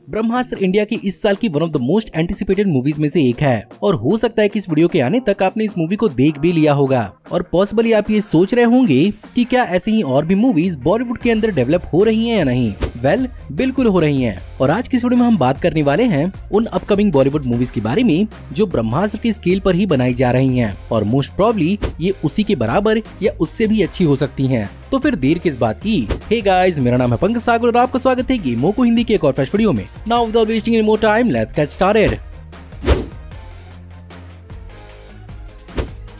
ब्रह्मास्त्र India की इस साल की one of the most anticipated movies में से एक है और हो सकता है कि इस वीडियो के आने तक आपने इस मूवी को देख भी लिया होगा और पॉसिबली आप ये सोच रहे होंगे कि क्या ऐसी ही और भी मूवीज बॉलीवुड के अंदर डेवलप हो रही हैं या नहीं। वेल, बिल्कुल हो रही हैं और आज की इस वीडियो में हम बात करने वाले हैं उन अपकमिंग बॉलीवुड मूवीज के बारे में जो ब्रह्मास्त्र की स्केल पर ही बनाई जा रही हैं और मोस्ट प्रोबेबली ये उसी के बराबर या उससे भी अच्छी हो सकती हैं। तो फिर देर किस बात की। हे गाइस, मेरा नाम है पंकज सागर और आपका स्वागत है मोको हिंदी के एक और फ्रेश वीडियो में। Now without wasting any more time, let's get started.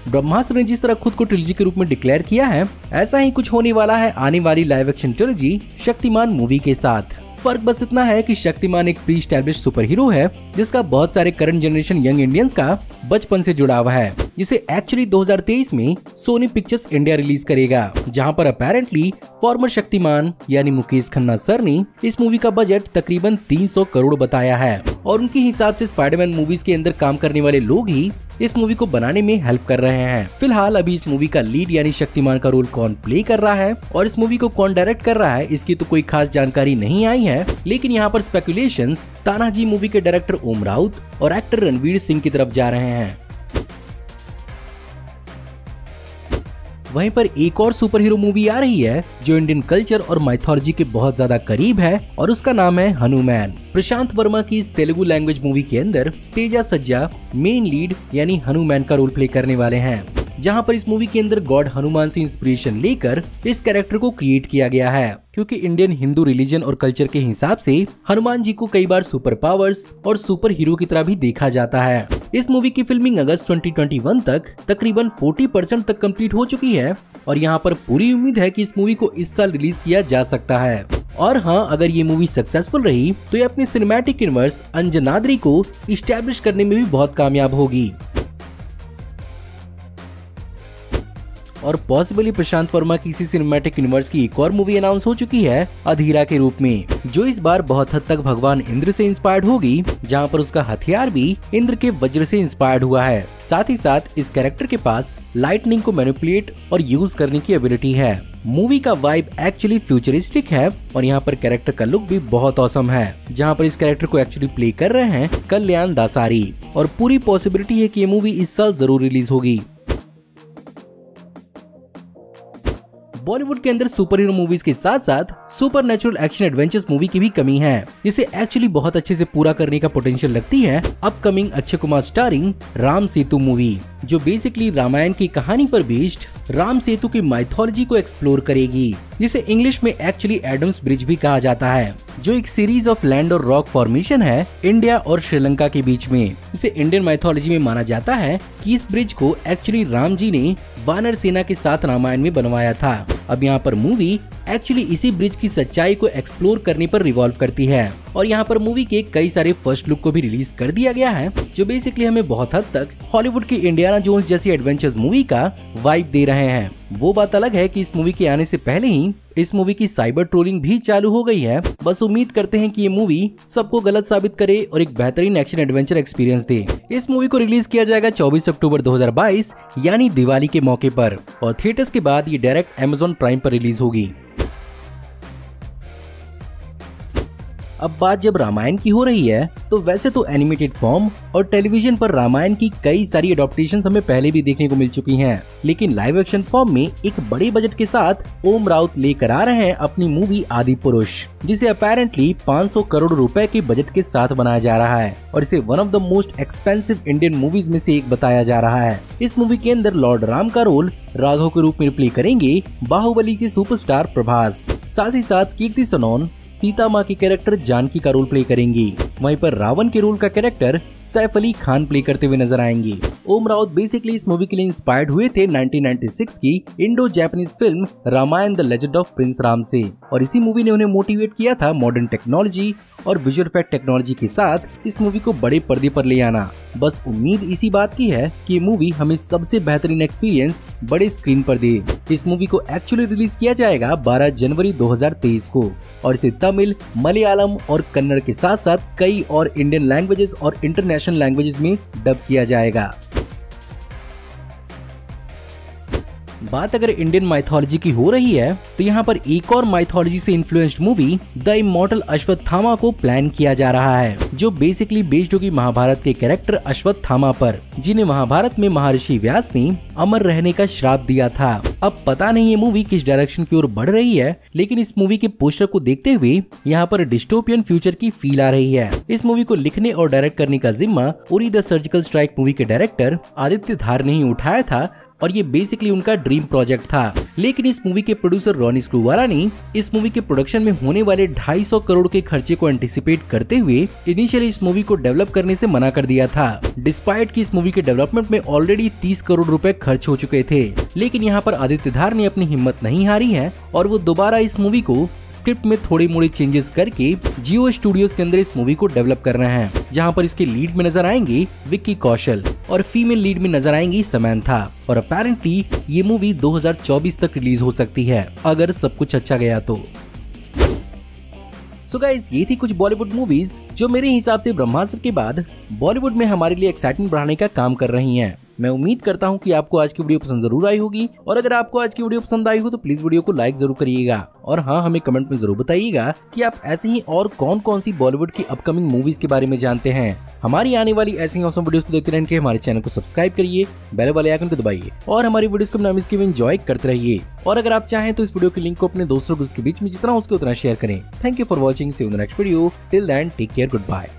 Brahmastra ने जिस तरह खुद को ट्रिलॉजी के रूप में डिक्लेयर किया है, ऐसा ही कुछ होने वाला है आने वाली live action trilogy Shaktimaan movie के साथ। फर्क बस इतना है कि शक्तिमान एक प्री एस्टैब्लिश्ड सुपर हीरो है जिसका बहुत सारे करंट जनरेशन यंग इंडियंस का बचपन से जुड़ा हुआ है, जिसे एक्चुअली 2023 में सोनी पिक्चर्स इंडिया रिलीज करेगा, जहां पर अपेरेंटली फॉर्मर शक्तिमान यानी मुकेश खन्ना सर ने इस मूवी का बजट तकरीबन 300 करोड़ बताया है और उनके हिसाब से स्पाइडरमैन मूवीज के अंदर काम करने वाले लोग ही इस मूवी को बनाने में हेल्प कर रहे हैं। फिलहाल अभी इस मूवी का लीड यानी शक्तिमान का रोल कौन प्ले कर रहा है और इस मूवी को कौन डायरेक्ट कर रहा है, इसकी तो कोई खास जानकारी नहीं आई है, लेकिन यहाँ पर स्पेकुलेशंस तानाजी मूवी के डायरेक्टर ओम राउत और एक्टर रणवीर सिंह की तरफ जा रहे हैं। वहीं पर एक और सुपर हीरो मूवी आ रही है जो इंडियन कल्चर और माइथोलॉजी के बहुत ज्यादा करीब है और उसका नाम है हनुमान। प्रशांत वर्मा की इस तेलुगु लैंग्वेज मूवी के अंदर तेजा सज्जा मेन लीड यानी हनुमान का रोल प्ले करने वाले हैं, जहां पर इस मूवी के अंदर गॉड हनुमान से इंस्पिरेशन लेकर इस कैरेक्टर को क्रिएट किया गया है, क्योंकि इंडियन हिंदू रिलीजन और कल्चर के हिसाब से हनुमान जी को कई बार सुपर पावर्स और सुपर हीरो की तरह भी देखा जाता है। इस मूवी की फिल्मिंग अगस्त 2021 तक तकरीबन 40% तक कंप्लीट हो चुकी है और यहाँ पर पूरी उम्मीद है कि इस मूवी को इस साल रिलीज किया जा सकता है। और हाँ, अगर ये मूवी सक्सेसफुल रही तो ये अपने सिनेमैटिक यूनिवर्स अंजनाद्री को इस्टेब्लिश करने में भी बहुत कामयाब होगी और पॉसिबली प्रशांत वर्मा की इसी सिनेमैटिक यूनिवर्स की एक और मूवी अनाउंस हो चुकी है अधीरा के रूप में, जो इस बार बहुत हद तक भगवान इंद्र से इंस्पायर्ड होगी, जहां पर उसका हथियार भी इंद्र के वज्र से इंस्पायर्ड हुआ है। साथ ही साथ इस कैरेक्टर के पास लाइटनिंग को मैनिपुलेट और यूज करने की एबिलिटी है। मूवी का वाइब एक्चुअली फ्यूचरिस्टिक है और यहाँ पर कैरेक्टर का लुक भी बहुत ऑसम है, जहाँ पर इस कैरेक्टर को एक्चुअली प्ले कर रहे हैं कल्याण दासारी और पूरी पॉसिबिलिटी है कि ये मूवी इस साल जरूर रिलीज होगी। बॉलीवुड के अंदर सुपर हीरो मूवीज के साथ साथ super natural action adventures movie की भी कमी है, जिसे एक्चुअली बहुत अच्छे से पूरा करने का पोटेंशियल लगती है upcoming Akshay Kumar starring Ram Setu movie, जो बेसिकली रामायण की कहानी पर बेस्ड राम सेतु की माइथोलॉजी को एक्सप्लोर करेगी, जिसे इंग्लिश में एक्चुअली एडम्स ब्रिज भी कहा जाता है, जो एक सीरीज ऑफ लैंड और रॉक फॉर्मेशन है इंडिया और श्रीलंका के बीच में। इसे इंडियन माइथोलॉजी में माना जाता है कि इस ब्रिज को एक्चुअली राम जी ने वानर सेना के साथ रामायण में बनवाया था। अब यहाँ पर मूवी एक्चुअली इसी ब्रिज की सच्चाई को एक्सप्लोर करने पर रिवॉल्व करती है और यहाँ पर मूवी के कई सारे फर्स्ट लुक को भी रिलीज कर दिया गया है, जो बेसिकली हमें बहुत हद तक हॉलीवुड की इंडियाना जोन्स जैसी एडवेंचर्स मूवी का वाइब दे रहे हैं। वो बात अलग है कि इस मूवी के आने से पहले ही इस मूवी की साइबर ट्रोलिंग भी चालू हो गई है। बस उम्मीद करते हैं कि ये मूवी सबको गलत साबित करे और एक बेहतरीन एक्शन एडवेंचर एक्सपीरियंस दे। इस मूवी को रिलीज किया जाएगा 24 अक्टूबर 2022 यानी दिवाली के मौके पर और थिएटर्स के बाद ये डायरेक्ट अमेज़न प्राइम पर रिलीज होगी। अब बात जब रामायण की हो रही है तो वैसे तो एनिमेटेड फॉर्म और टेलीविजन पर रामायण की कई सारी एडॉप्टेशंस हमें पहले भी देखने को मिल चुकी हैं, लेकिन लाइव एक्शन फॉर्म में एक बड़े बजट के साथ ओम राउत लेकर आ रहे हैं अपनी मूवी आदि पुरुष, जिसे अपेरेंटली 500 करोड़ रुपए के बजट के साथ बनाया जा रहा है और इसे one of the most expensive Indian movies में से एक बताया जा रहा है। इस मूवी के अंदर लॉर्ड राम का रोल राघव के रूप में प्ले करेंगे बाहुबली के सुपरस्टार प्रभास। साथ ही साथ कीर्ति सनोन सीता माँ की कैरेक्टर जानकी का रोल प्ले करेंगी। वहीं पर रावण के रोल का कैरेक्टर सैफ अली खान प्ले करते हुए नजर आएंगे। ओम राउत बेसिकली इस मूवी के लिए इंस्पायर्ड हुए थे 1996 की Indo Japanese film Ramayana the legend of prince Rama से और इसी मूवी ने उन्हें मोटिवेट किया था मॉडर्न टेक्नोलॉजी और विजुअल इफेक्ट टेक्नोलॉजी के साथ इस मूवी को बड़े पर्दे पर ले आना। बस उम्मीद इसी बात की है कि ये मूवी हमें सबसे बेहतरीन एक्सपीरियंस बड़े स्क्रीन पर दे। इस मूवी को एक्चुअली रिलीज किया जाएगा 12 जनवरी 2023 को और इसे तमिल, मलयालम और कन्नड़ के साथ साथ कई और इंडियन लैंग्वेजेस और इंटरनेशनल लैंग्वेजेस में डब किया जाएगा। बात अगर इंडियन माइथोलॉजी की हो रही है तो यहाँ पर एक और माइथोलॉजी से influenced movie the immortal Ashwatthama को प्लान किया जा रहा है, जो बेसिकली बेस्ड होगी महाभारत के कैरेक्टर अश्वत्थामा पर, जिन्हें महाभारत में महर्षि व्यास ने अमर रहने का श्राप दिया था। अब पता नहीं ये मूवी किस डायरेक्शन की ओर बढ़ रही है, लेकिन इस मूवी के पोस्टर को देखते हुए यहाँ पर डिस्टोपियन फ्यूचर की फील आ रही है। इस मूवी को लिखने और डायरेक्ट करने का जिम्मा Uri the surgical strike movie के डायरेक्टर आदित्य धार ने ही उठाया था और ये बेसिकली उनका ड्रीम प्रोजेक्ट था। लेकिन इस मूवी के प्रोड्यूसर रॉनी स्क्रूवाला ने इस मूवी के प्रोडक्शन में होने वाले 250 करोड़ के खर्चे को एंटिसिपेट करते हुए इनिशियली इस मूवी को डेवलप करने से मना कर दिया था, डिस्पाइट कि इस मूवी के डेवलपमेंट में ऑलरेडी 30 करोड़ रुपए खर्च हो चुके थे। लेकिन यहाँ पर आदित्य धार ने अपनी हिम्मत नहीं हारी है और वो दोबारा इस मूवी को स्क्रिप्ट में थोड़े मोड़े चेंजेस करके जियो स्टूडियोज के अंदर इस मूवी को डेवलप कर रहे हैं, जहां पर इसके लीड में नजर आएंगे विक्की कौशल और फीमेल लीड में नजर आएंगी समंथा। और अपेरेंटली ये मूवी 2024 तक रिलीज हो सकती है अगर सब कुछ अच्छा गया तो। सो गाइस, ये थी कुछ बॉलीवुड मूवीज जो मेरे हिसाब से ब्रह्मास्त्र के बाद बॉलीवुड में हमारे लिए एक्साइटमेंट बढ़ाने का काम कर रही हैं। मैं उम्मीद करता हूँ कि आपको आज की वीडियो पसंद जरूर आई होगी, और अगर आपको आज की वीडियो पसंद आई हो तो प्लीज वीडियो को लाइक जरूर करिएगा। और हाँ, हमें कमेंट में जरूर बताइएगा कि आप ऐसे ही और कौन कौन सी बॉलीवुड की अपकमिंग मूवीज के बारे में जानते हैं। हमारी आने वाली ऐसी ऑसम वीडियोस को देखते रहने के लिए हमारे चैनल को सब्सक्राइब करिए, बेल वाले आइकन को दबाइए और हमारी वीडियोस को बिना मिस किए एंजॉय करते रहिए। और अगर आप चाहें तो इस वीडियो के लिंक को अपने दोस्तों के बीच में जितना हो सके उतना शेयर करें। Thank you for watching, see you in the next video. Till then take care, good bye.